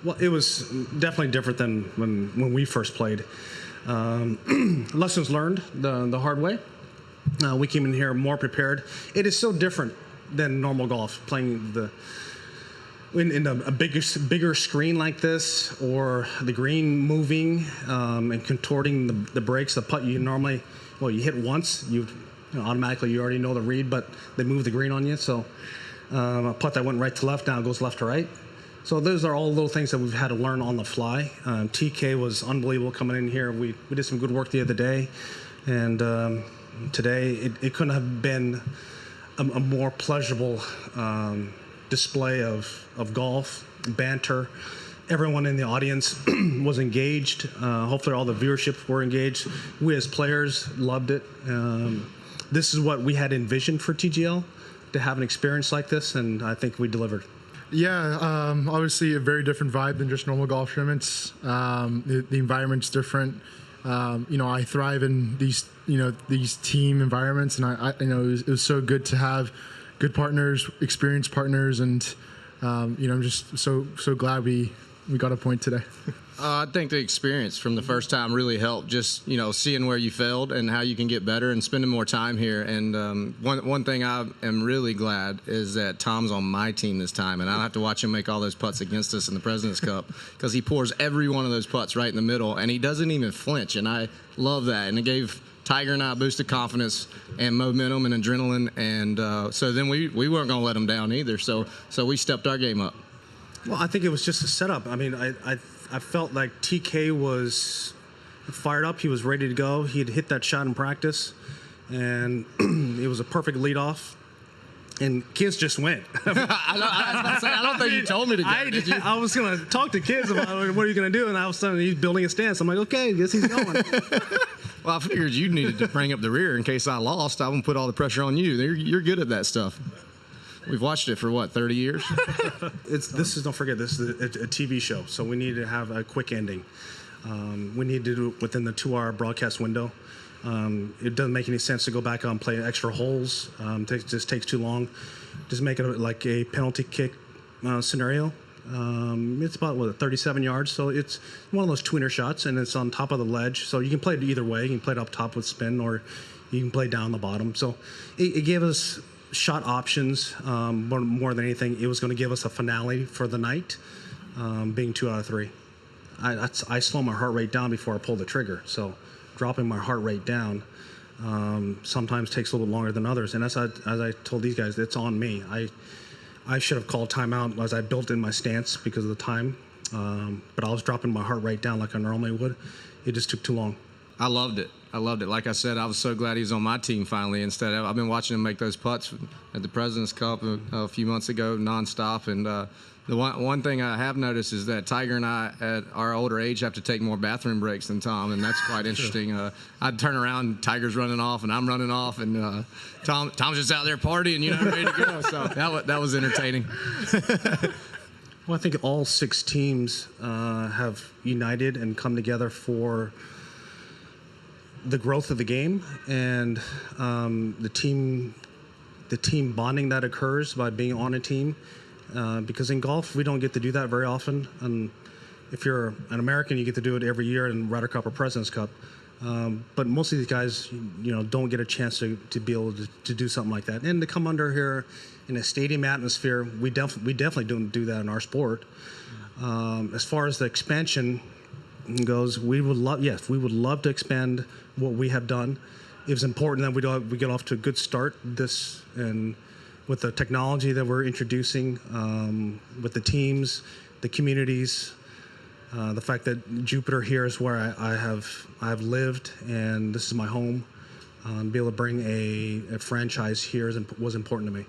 Well, it was definitely different than when we first played. Lessons learned the hard way. We came in here more prepared. It is so different than normal golf, playing in a bigger screen like this, or the green moving and contorting the breaks. The putt you normally, you hit once, automatically you already know the read, but they move the green on you. So a putt that went right to left now goes left to right. So those are all little things that we've had to learn on the fly. TK was unbelievable coming in here. We did some good work the other day, and today it couldn't have been a more pleasurable display of golf, banter. Everyone in the audience was engaged. Hopefully all the viewership were engaged. We as players loved it. This is what we had envisioned for TGL, to have an experience like this, and I think we delivered. Yeah, obviously a very different vibe than just normal golf tournaments. The environment's different. I thrive in these team environments, and it was so good to have good partners, experienced partners, and I'm just so glad we got a point today. I think the experience from the first time really helped, just seeing where you failed and how you can get better, and spending more time here. And one thing I am really glad is that Tom's on my team this time, and I don't have to watch him make all those putts against us in the President's Cup, because he pours every one of those putts right in the middle, and he doesn't even flinch, and I love that. And it gave Tiger and I a boost of confidence and momentum and adrenaline, and so then we weren't going to let him down either. So we stepped our game up. Well, I think it was just a setup. I mean, I felt like TK was fired up. He was ready to go. He had hit that shot in practice, and it was a perfect lead-off. And kids just went. I don't think you told me to go, did you? I was going to talk to kids about what are you going to do, and all of a sudden he's building a stance. I'm like, okay, I guess he's going. Well, I figured you needed to bring up the rear in case I lost. I wouldn't put all the pressure on you. You're good at that stuff. We've watched it for, 30 years? Don't forget, this is a TV show, so we need to have a quick ending. We need to do it within the 2-hour broadcast window. It doesn't make any sense to go back and play extra holes. It just takes too long. Just make it like a penalty kick scenario. It's about 37 yards, so it's one of those tweener shots, and it's on top of the ledge. So you can play it either way. You can play it up top with spin, or you can play down the bottom. So it gave us shot options. More than anything, it was going to give us a finale for the night, being 2 out of 3. I slow my heart rate down before I pull the trigger, so dropping my heart rate down sometimes takes a little bit longer than others. And as I told these guys, it's on me. I should have called timeout as I built in my stance because of the time, but I was dropping my heart rate down like I normally would. It just took too long. I loved it. Like I said, I was so glad he was on my team finally. I've been watching him make those putts at the President's Cup a few months ago, nonstop. And the one thing I have noticed is that Tiger and I, at our older age, have to take more bathroom breaks than Tom, and that's quite interesting. I'd turn around, Tiger's running off, and I'm running off, and Tom's just out there partying, ready to go. So that was entertaining. Well, I think all 6 teams have united and come together for the growth of the game, and the team bonding that occurs by being on a team. Because in golf, we don't get to do that very often. And if you're an American, you get to do it every year in Ryder Cup or President's Cup. But most of these guys, don't get a chance to be able to do something like that. And to come under here in a stadium atmosphere, we definitely don't do that in our sport. As far as the expansion goes, we would love to expand what we have done. It was important that we get off to a good start and with the technology that we're introducing, with the teams, the communities, the fact that Jupiter here is where I have lived, and this is my home. Be able to bring a franchise here was important to me.